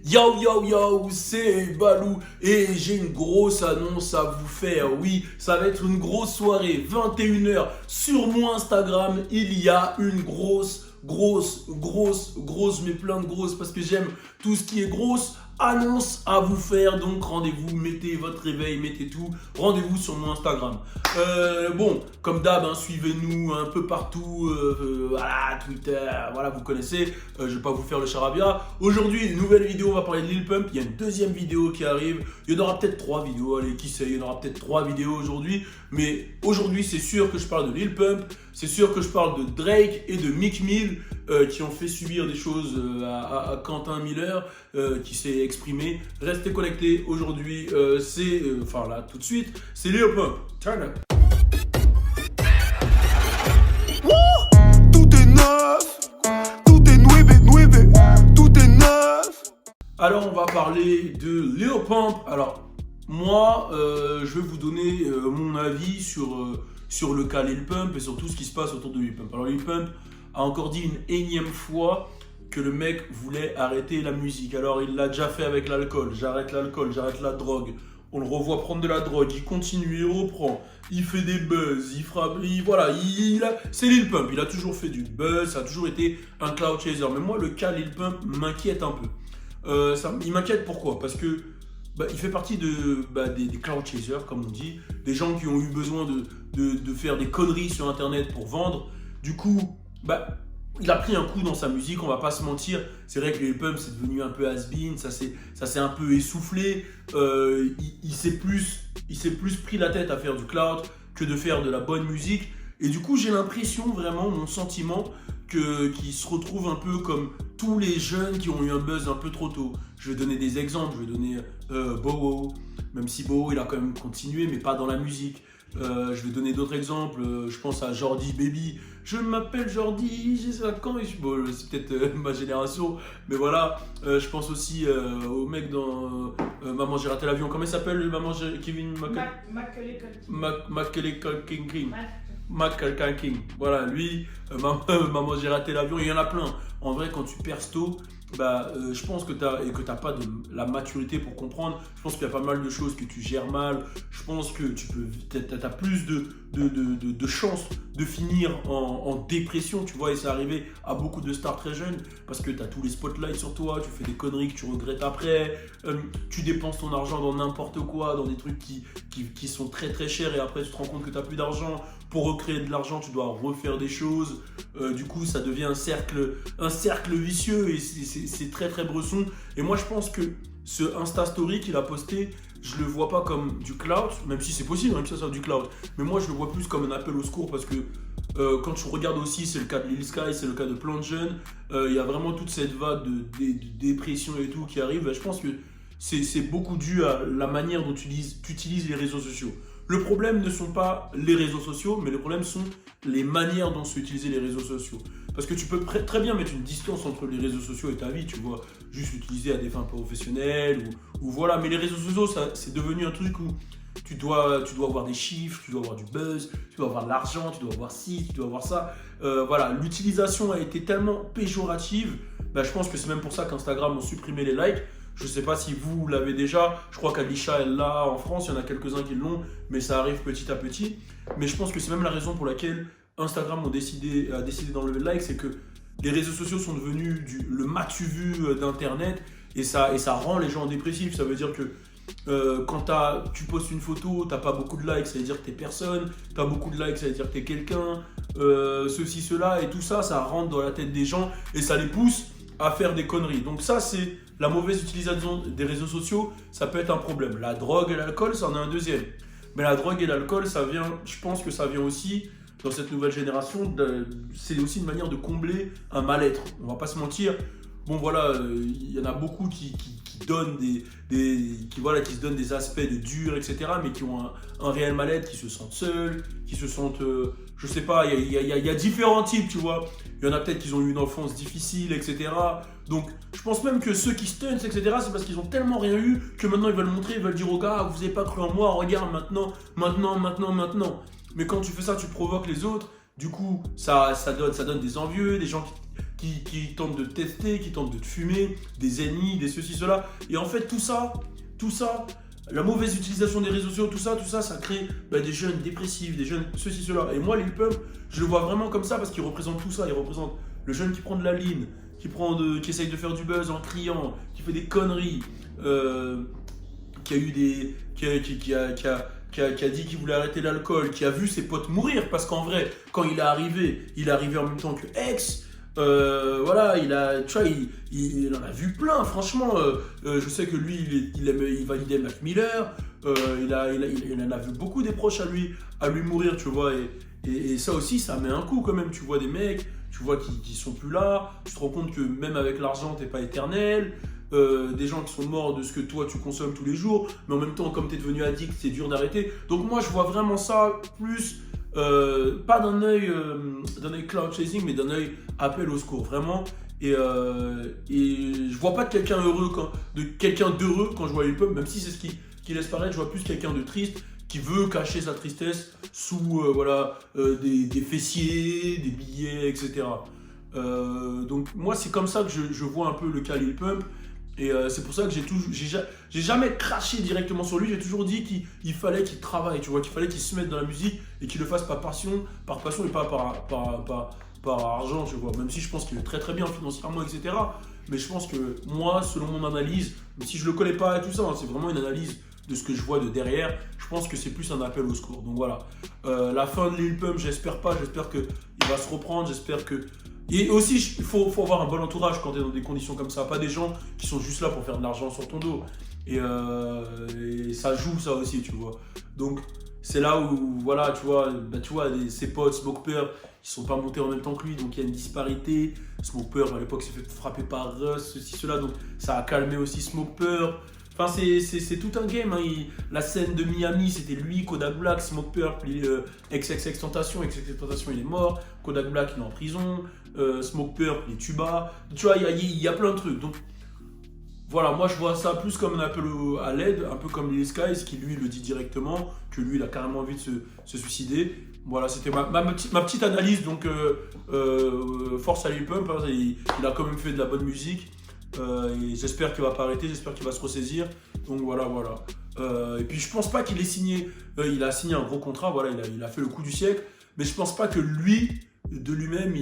Yo yo yo, c'est Balou et j'ai une grosse annonce à vous faire. Oui, ça va être une grosse soirée, 21 h sur mon Instagram. Il y a une grosse, mais plein de grosses parce que j'aime tout ce qui est grosse. Annonce à vous faire, donc rendez-vous, mettez votre réveil, mettez tout, rendez-vous sur mon Instagram. Bon, comme d'hab, hein, suivez-nous un peu partout, voilà, Twitter, voilà, vous connaissez, je vais pas vous faire le charabia. Aujourd'hui, une nouvelle vidéo, on va parler de Lil Pump, il y a une deuxième vidéo qui arrive, il y en aura peut-être 3 vidéos, allez, qui sait, il y en aura peut-être 3 vidéos aujourd'hui, mais aujourd'hui, c'est sûr que je parle de Lil Pump, c'est sûr que je parle de Drake et de Meek Mill, qui ont fait subir des choses à Quentin Miller, qui s'est exprimé. Restez connectés, aujourd'hui, enfin là, tout de suite, c'est Lil Pump. Turn up. Tout est neuf, tout est nueve, tout est neuf. Alors, on va parler de Lil Pump. Alors, moi, je vais vous donner mon avis sur le cas Lil Pump et sur tout ce qui se passe autour de Lil Pump. Alors, Lil Pump a encore dit une énième fois que le mec voulait arrêter la musique. Alors, il l'a déjà fait avec l'alcool. J'arrête l'alcool, j'arrête la drogue. On le revoit prendre de la drogue, il continue, il reprend, il fait des buzz, il frappe, c'est Lil Pump, il a toujours fait du buzz, ça a toujours été un cloud chaser. Mais moi, le cas Lil Pump m'inquiète un peu. Il m'inquiète pourquoi? Parce que il fait partie des cloud chasers, comme on dit, des gens qui ont eu besoin de faire des conneries sur Internet pour vendre. Du coup, il a pris un coup dans sa musique, on va pas se mentir. C'est vrai que Lil Pump c'est devenu un peu has-been, ça s'est un peu essoufflé. Il s'est plus pris la tête à faire du cloud que de faire de la bonne musique. Et du coup, j'ai l'impression, vraiment, mon sentiment, qu'il se retrouve un peu comme tous les jeunes qui ont eu un buzz un peu trop tôt. Je vais donner des exemples, je vais donner Bow, même si Bow il a quand même continué, mais pas dans la musique. Je vais donner d'autres exemples, je pense à Jordi Baby. Je m'appelle Jordi, j'ai 5 ans, bon, c'est peut-être ma génération, mais voilà. Je pense aussi au mec dans Maman j'ai raté l'avion, comment il s'appelle le Maman Kevin Macaulay Culkin. Macaulay King, voilà, lui, Maman j'ai raté l'avion, il y en a plein. En vrai, quand tu perces tôt, je pense que t'as pas de la maturité pour comprendre. Je pense qu'il y a pas mal de choses que tu gères mal. Je pense que t'as plus de chances de finir en dépression, tu vois. Et c'est arrivé à beaucoup de stars très jeunes parce que t'as tous les spotlights sur toi. Tu fais des conneries que tu regrettes après. Tu dépenses ton argent dans n'importe quoi, dans des trucs qui sont très très chers. Et après, tu te rends compte que t'as plus d'argent. Pour recréer de l'argent, tu dois refaire des choses. Du coup, ça devient un cercle vicieux et c'est très très bresson. Et moi, je pense que ce Insta Story qu'il a posté, je le vois pas comme du cloud, même si c'est possible, même si ça soit du cloud. Mais moi, je le vois plus comme un appel au secours parce que quand tu regardes aussi, c'est le cas de Lil Sky, c'est le cas de plein de jeunes. Il y a vraiment toute cette vague de dépression et tout qui arrive. Et je pense que c'est beaucoup dû à la manière dont tu utilises les réseaux sociaux. Le problème ne sont pas les réseaux sociaux, mais le problème sont les manières dont sont utilisés les réseaux sociaux. Parce que tu peux très bien mettre une distance entre les réseaux sociaux et ta vie, tu vois, juste l'utiliser à des fins professionnelles ou voilà. Mais les réseaux sociaux, c'est devenu un truc où tu dois avoir des chiffres, tu dois avoir du buzz, tu dois avoir de l'argent, tu dois avoir ci, tu dois avoir ça. Voilà, l'utilisation a été tellement péjorative, je pense que c'est même pour ça qu'Instagram ont supprimé les likes. Je ne sais pas si vous l'avez déjà, je crois qu'Alisha elle l'a en France, il y en a quelques-uns qui l'ont, mais ça arrive petit à petit. Mais je pense que c'est même la raison pour laquelle Instagram a décidé d'enlever le like, c'est que les réseaux sociaux sont devenus le m'as-tu vu d'Internet et ça rend les gens dépressifs. Ça veut dire que quand tu postes une photo, tu n'as pas beaucoup de likes, ça veut dire que tu es personne, tu as beaucoup de likes, ça veut dire que tu es quelqu'un, ceci, cela, et tout ça, ça rentre dans la tête des gens et ça les pousse à faire des conneries. Donc ça, c'est la mauvaise utilisation des réseaux sociaux, ça peut être un problème. La drogue et l'alcool, ça en a un deuxième. Mais la drogue et l'alcool, je pense que ça vient aussi, dans cette nouvelle génération, c'est aussi une manière de combler un mal-être. On va pas se mentir. Bon voilà, il y en a beaucoup qui donnent qui se donnent des aspects de dur, etc. Mais qui ont un réel mal-être, qui se sentent seuls, qui se sentent, je sais pas, il y a différents types, tu vois. Il y en a peut-être qui ont eu une enfance difficile, etc. Donc, je pense même que ceux qui stuntent, etc., c'est parce qu'ils ont tellement rien eu que maintenant ils veulent montrer, ils veulent dire aux gars, vous n'avez pas cru en moi, regarde maintenant. Mais quand tu fais ça, tu provoques les autres. Du coup, ça donne des envieux, des gens qui tentent de te tester, qui tentent de te fumer, des ennemis, des ceci, cela. Et en fait, tout ça, la mauvaise utilisation des réseaux sociaux, tout ça, ça crée des jeunes dépressifs, des jeunes ceci, cela. Et moi, Lil Pump, je le vois vraiment comme ça parce qu'il représente tout ça. Il représente le jeune qui prend de la ligne, qui essaye de faire du buzz en criant, qui fait des conneries, qui a eu des... qui a dit qu'il voulait arrêter l'alcool, qui a vu ses potes mourir, parce qu'en vrai, quand il est arrivé en même temps que X, voilà, il en a vu plein, franchement. Je sais que lui, il validait Mac Miller, il en a vu beaucoup des proches à lui mourir, tu vois, et ça aussi, ça met un coup quand même. Tu vois des mecs, tu vois qui sont plus là, tu te rends compte que même avec l'argent, t'es pas éternel. Des gens qui sont morts de ce que toi tu consommes tous les jours, mais en même temps, comme tu es devenu addict, c'est dur d'arrêter. Donc moi, je vois vraiment ça plus, pas d'un œil cloud chasing, mais d'un œil appel au secours, vraiment. Et je vois pas de quelqu'un d'heureux quand je vois Lil Pump, même si c'est ce qui laisse paraître. Je vois plus quelqu'un de triste qui veut cacher sa tristesse sous des fessiers, des billets, etc. Donc moi, c'est comme ça que je vois un peu le cas Lil Pump. Et c'est pour ça que j'ai jamais craché directement sur lui. J'ai toujours dit qu'il fallait qu'il travaille, tu vois, qu'il fallait qu'il se mette dans la musique et qu'il le fasse par passion et pas par argent, tu vois. Même si je pense qu'il est très très bien financièrement, etc. Mais je pense que moi, selon mon analyse, même si je le connais pas et tout ça, hein, c'est vraiment une analyse de ce que je vois de derrière. Je pense que c'est plus un appel au secours. Donc voilà. La fin de Lil Pump, j'espère qu'il va se reprendre, j'espère que... Et aussi, il faut avoir un bon entourage quand tu es dans des conditions comme ça, pas des gens qui sont juste là pour faire de l'argent sur ton dos. Et ça joue ça aussi, tu vois. Donc c'est là où, voilà, tu vois, ses potes, Smoke Purp, ils sont pas montés en même temps que lui, donc il y a une disparité. Smoke Purp, à l'époque, s'est fait frapper par Russ, ceci, cela, donc ça a calmé aussi Smoke Purp. Enfin, c'est tout un game, hein. La scène de Miami, c'était lui, Kodak Black, Smoke Purp, XXXTentacion, il est mort, Kodak Black, il est en prison, Smoke Purp, les Tuba, tu vois, il y a plein de trucs. Donc voilà, moi je vois ça plus comme un appel à l'aide, un peu comme Lil Skies, qui lui le dit directement, que lui il a carrément envie de se suicider. Voilà, c'était ma petite analyse, donc force à Lil Pump, hein, il a quand même fait de la bonne musique. Et j'espère qu'il va pas arrêter, j'espère qu'il va se ressaisir. Donc voilà. Et puis je pense pas qu'il ait signé. Il a signé un gros contrat, voilà, il a fait le coup du siècle. Mais je pense pas que lui, de lui-même,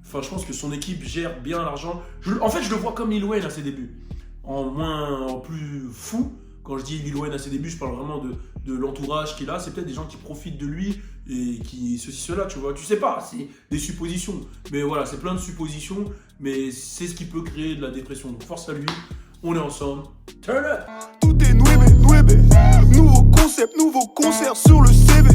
enfin je pense que son équipe gère bien l'argent. En fait, je le vois comme Lil Wayne à ses débuts. En plus fou. Quand je dis Lil Wayne à ses débuts, je parle vraiment de l'entourage qu'il a. C'est peut-être des gens qui profitent de lui et qui ceci, cela, tu vois. Tu sais pas, c'est des suppositions. Mais voilà, c'est plein de suppositions. Mais c'est ce qui peut créer de la dépression. Donc force à lui, on est ensemble. Turn up! Tout est nouébé. Nouveau concept, nouveau concert sur le CV.